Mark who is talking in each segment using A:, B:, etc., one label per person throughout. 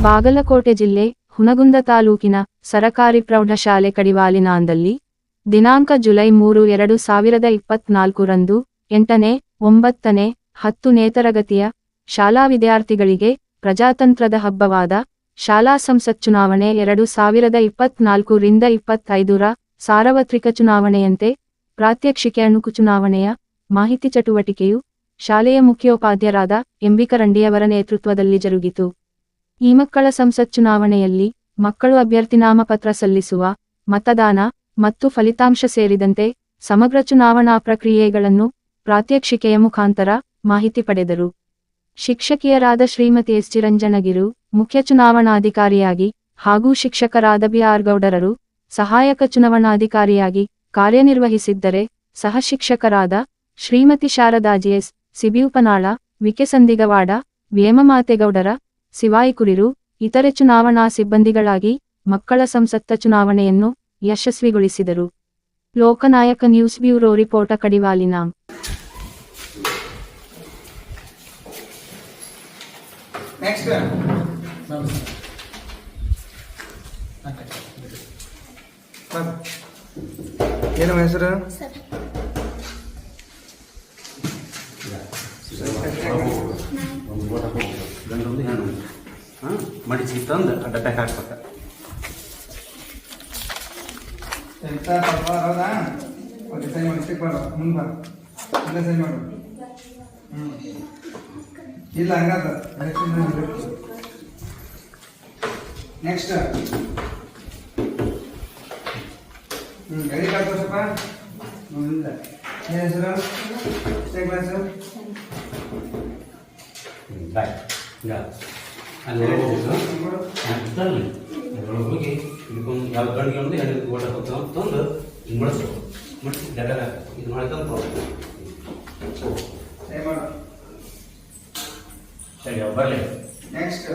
A: ಬಾಗಲಕೋಟೆ ಜಿಲ್ಲೆ ಹುನಗುಂದ ತಾಲೂಕಿನ ಸರಕಾರಿ ಪ್ರೌಢಶಾಲೆ ಕಡಿವಾಲಿನಾಂದಲ್ಲಿ ದಿನಾಂಕ ಜುಲೈ 3, 2024 ರಂದು 8ನೇ, 9ನೇ, 10ನೇ ತರಗತಿಯ ಶಾಲಾ ವಿದ್ಯಾರ್ಥಿಗಳಿಗೆ ಪ್ರಜಾತಂತ್ರದ ಹಬ್ಬವಾದ ಶಾಲಾ ಸಂಸತ್ ಚುನಾವಣೆ 2024 ರಿಂದ 25ರ ಸಾರ್ವತ್ರಿಕ ಚುನಾವಣೆಯಂತೆ ಪ್ರಾತ್ಯಕ್ಷಿಕೆ ಅಣುಕು ಚುನಾವಣೆಯ ಮಾಹಿತಿ ಚಟುವಟಿಕೆಯು ಶಾಲೆಯ ಮುಖ್ಯೋಪಾಧ್ಯಾಯರಾದ ಎಂಬಿ ಕರಂಡಿಯವರ ನೇತೃತ್ವದಲ್ಲಿ ಜರುಗಿತು. ಈ ಮಕ್ಕಳ ಸಂಸತ್ ಚುನಾವಣೆಯಲ್ಲಿ ಮಕ್ಕಳು ಅಭ್ಯರ್ಥಿ ನಾಮಪತ್ರ ಸಲ್ಲಿಸುವ, ಮತದಾನ ಮತ್ತು ಫಲಿತಾಂಶ ಸೇರಿದಂತೆ ಸಮಗ್ರ ಚುನಾವಣಾ ಪ್ರಕ್ರಿಯೆಗಳನ್ನು ಪ್ರಾತ್ಯಕ್ಷಿಕೆಯ ಮುಖಾಂತರ ಮಾಹಿತಿ ಪಡೆದರು. ಶಿಕ್ಷಕಿಯರಾದ ಶ್ರೀಮತಿ ಎಸ್ ಚಿರಂಜನಗಿರು ಮುಖ್ಯ ಚುನಾವಣಾಧಿಕಾರಿಯಾಗಿ ಹಾಗೂ ಶಿಕ್ಷಕರಾದ ಬಿ.ಆರ್. ಗೌಡರರು ಸಹಾಯಕ ಚುನಾವಣಾಧಿಕಾರಿಯಾಗಿ ಕಾರ್ಯನಿರ್ವಹಿಸಿದ್ದರೆ, ಸಹ ಶಿಕ್ಷಕರಾದ ಶ್ರೀಮತಿ ಶಾರದಾ ಜಿ.ಎಸ್. ಸಿಬಿಯುಪನಾಳ, ವಿಕೆ ಸಂದಿಗವಾಡ, ವೇಮಮಾತೆಗೌಡರ, ಸಿವಾಯಿಕುರಿರು ಇತರೆ ಚುನಾವಣಾ ಸಿಬ್ಬಂದಿಗಳಾಗಿ ಮಕ್ಕಳ ಸಂಸತ್ತ ಚುನಾವಣೆಯನ್ನು ಯಶಸ್ವಿಗೊಳಿಸಿದರು. ಲೋಕನಾಯಕ ನ್ಯೂಸ್ ಬ್ಯೂರೋ ರಿಪೋರ್ಟ ಕಡಿವಾಲಿನ.
B: ಏನು ಹೆಸರು?
C: ಮಡಿಸಿ ತಂದು ಡಬ್ಬಕ್ಕೆ ಹಾಕ್ಬೇಕ.
B: ಹೌದಾ? ಓಕೆ, ಸೈ ಮಾಡಿ ಸ್ಟಿಕ್ ಮಾಡು. ಮುಂದೆ ಬಾ, ಮುಂದೆ ಸೈ ಮಾಡು. ಇಲ್ಲ ಹಂಗಾದ ನೆಕ್ಸ್ಟ್ ಗಡಿ ಕಾಡ್ತೋಸಪ್ಪ. ಇಲ್ಲ ಏನು ಹೆಸರು? ಎಷ್ಟೇ ಕ್ಲಾಸು?
C: ಬಾಯ್ ಅಲ್ಲಿ ಹೋಗಿ ಇದಕ್ಕೊಂದು ಯಾವ ಗಂಡಿಗೆ ಒಂದು ಹೆಣ್ಣು ಓಟ ತಂದು ಹಿಂಗೆ ಮಡಿಸ್ಬೇಕು. ಮಡಿಸಿ ಡಬ್ಬಕ್ಕೆ ಹಾಕಬೇಕು. ಇದು ಮಾಡಿ ತಂದು ಸರಿ ಬರಲಿ.
B: ನೆಕ್ಸ್ಟ್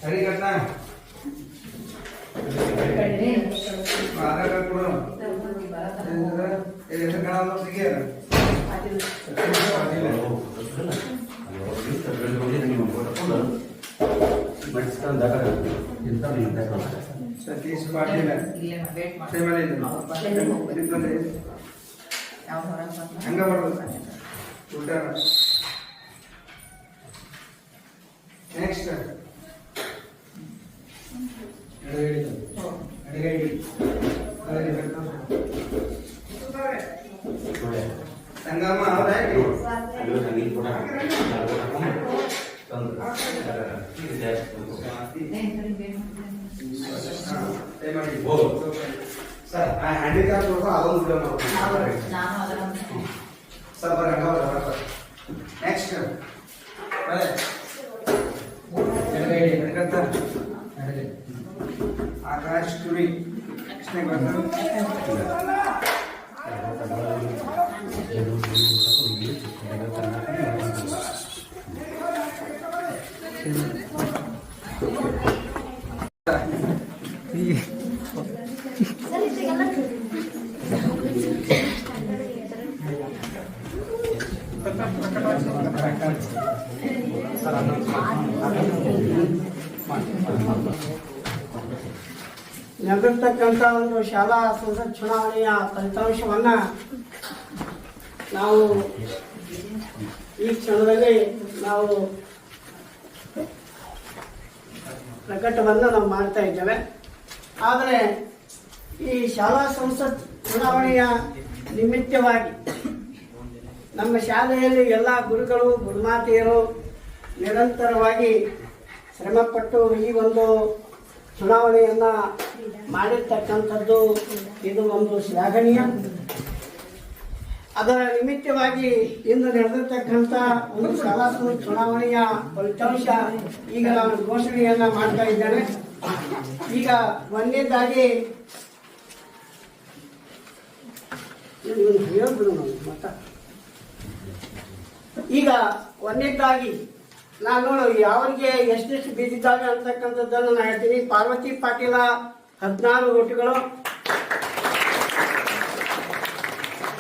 B: ಸರಿ ಕಟ್ನಾ ಆಧಾರ್ ಕಾರ್ಡ್ ಕೊಡು. ಹೆಸರು ಕಾಣಲ್ಲ ಸಿಗಿಯಾರ ಸತೀಶ್ ಪಾಟೀಲ್ ಹಂಗ ಮಾಡೋದು. ನೆಕ್ಸ್ಟ್ ಸಂಗಮ ಸರ್ ಹ್ಯಾಂಡಿಕ್ಯಾಪ್ ಅದೊಂದು ಸರ್ ಬರ ನೆಕ್ಸ್ಟ್ ಆಕಾಶ್ ಟುರಿ
D: ನಡೆದಿರ್ತಕ್ಕಂಥ ಒಂದು ಶಾಲಾ ಸಂಸತ್ ಚುನಾವಣೆಯ ಫಲಿತಾಂಶವನ್ನು ನಾವು ಈ ಕ್ಷಣದಲ್ಲಿ ನಾವು ಪ್ರಕಟವನ್ನು ನಾವು ಮಾಡ್ತಾ ಇದ್ದೇವೆ. ಆದರೆ ಈ ಶಾಲಾ ಸಂಸತ್ ಚುನಾವಣೆಯ ನಿಮಿತ್ತವಾಗಿ ನಮ್ಮ ಶಾಲೆಯಲ್ಲಿ ಎಲ್ಲ ಗುರುಗಳು ಗುರುಮಾತೆಯರು ನಿರಂತರವಾಗಿ ಶ್ರಮಪಟ್ಟು ಈ ಒಂದು ಚುನಾವಣೆಯನ್ನು ಮಾಡಿರ್ತಕ್ಕಂಥದ್ದು ಇದು ಒಂದು ಶ್ಲಾಘನೀಯ. ಅದರ ನಿಮಿತ್ತವಾಗಿ ಇಂದು ನಡೆದಿರ್ತಕ್ಕಂಥ ಒಂದು ಶಾಲಾ ಚುನಾವಣೆಯ ಫಲಿತಾಂಶ ಈಗ ನಾನು ಘೋಷಣೆಯನ್ನ ಮಾಡ್ತಾ ಇದ್ದೇನೆ. ಈಗ ಒಂದನೇದಾಗಿ ನಾನು ಯಾವರಿಗೆ ಎಷ್ಟೆಷ್ಟು ಬಿದ್ದಿದ್ದಾವೆ ಅಂತಕ್ಕಂಥದ್ದನ್ನು ನಾನು ಹೇಳ್ತೀನಿ. ಪಾರ್ವತಿ ಪಾಟೀಲ 16 ಓಟುಗಳು,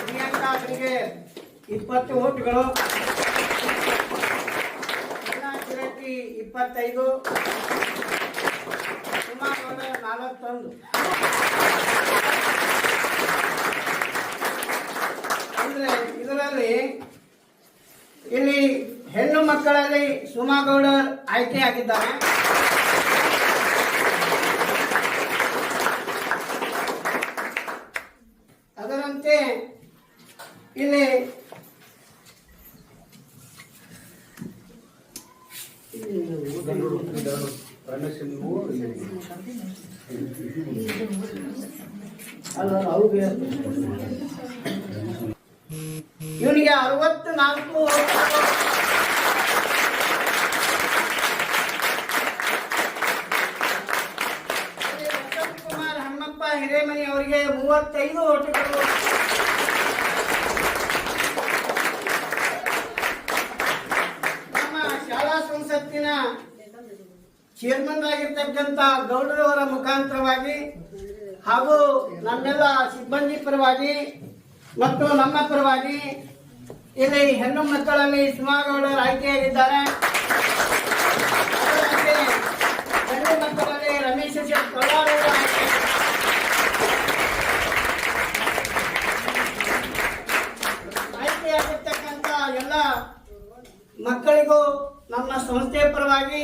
D: ಪ್ರಿಯಾಂಕಾ ಅವರಿಗೆ 20 ಓಟುಗಳು, 25, ಸುಮಾರು 41. ಅಂದ್ರೆ ಇದರಲ್ಲಿ ಇಲ್ಲಿ ಹೆಣ್ಣು ಮಕ್ಕಳಲ್ಲಿ ಸುಮಾಗೌಡ ಆಯ್ಕೆಯಾಗಿದ್ದಾರೆ. ಅದರಂತೆ ಇಲ್ಲಿ ಇವನಿಗೆ 64 ಕುಮಾರ್ ಹನುಮಪ್ಪ ಹಿರೇಮನಿ ಅವರಿಗೆ 35 ಓಟುಗಳು. ನಮ್ಮ ಶಾಲಾ ಸಂಸತ್ತಿನ ಚೇರ್ಮನ್ ಆಗಿರ್ತಕ್ಕಂಥ ಗೌಡರವರ ಮುಖಾಂತರವಾಗಿ ಹಾಗೂ ನಮ್ಮೆಲ್ಲ ಸಿಬ್ಬಂದಿ ಪರವಾಗಿ ಮತ್ತು ನಮ್ಮ ಪರವಾಗಿ ಇಲ್ಲಿ ಹೆಣ್ಣು ಮಕ್ಕಳಲ್ಲಿ ಸುಮಾಗೌಡರು ಆಯ್ಕೆಯಾಗಿದ್ದಾರೆ. ಹೆಣ್ಣು ಮಕ್ಕಳಲ್ಲಿ ರಮೇಶ್ ಪವಾರ್ ಅವರು ಆಯ್ಕೆಯಾಗಿರ್ತಕ್ಕಂಥ ಎಲ್ಲ ಮಕ್ಕಳಿಗೂ ನಮ್ಮ ಸಂಸ್ಥೆಯ ಪರವಾಗಿ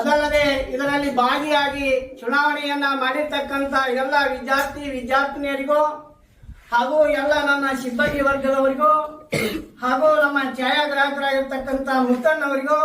D: ಅದಲ್ಲದೆ ಇದರಲ್ಲಿ ಭಾಗಿಯಾಗಿ ಚುನಾವಣೆಯನ್ನ ಮಾಡಿರ್ತಕ್ಕಂಥ ಎಲ್ಲ ವಿದ್ಯಾರ್ಥಿನಿಯರಿಗೂ ಹಾಗೂ ಎಲ್ಲ ನನ್ನ ಸಿಬ್ಬಂದಿ ವರ್ಗದವರಿಗೂ ಹಾಗೂ ನಮ್ಮ ಛಾಯಾಗ್ರಾಹಕರಾಗಿರ್ತಕ್ಕಂಥ ಮುತ್ತಣ್ಣವರಿಗೂ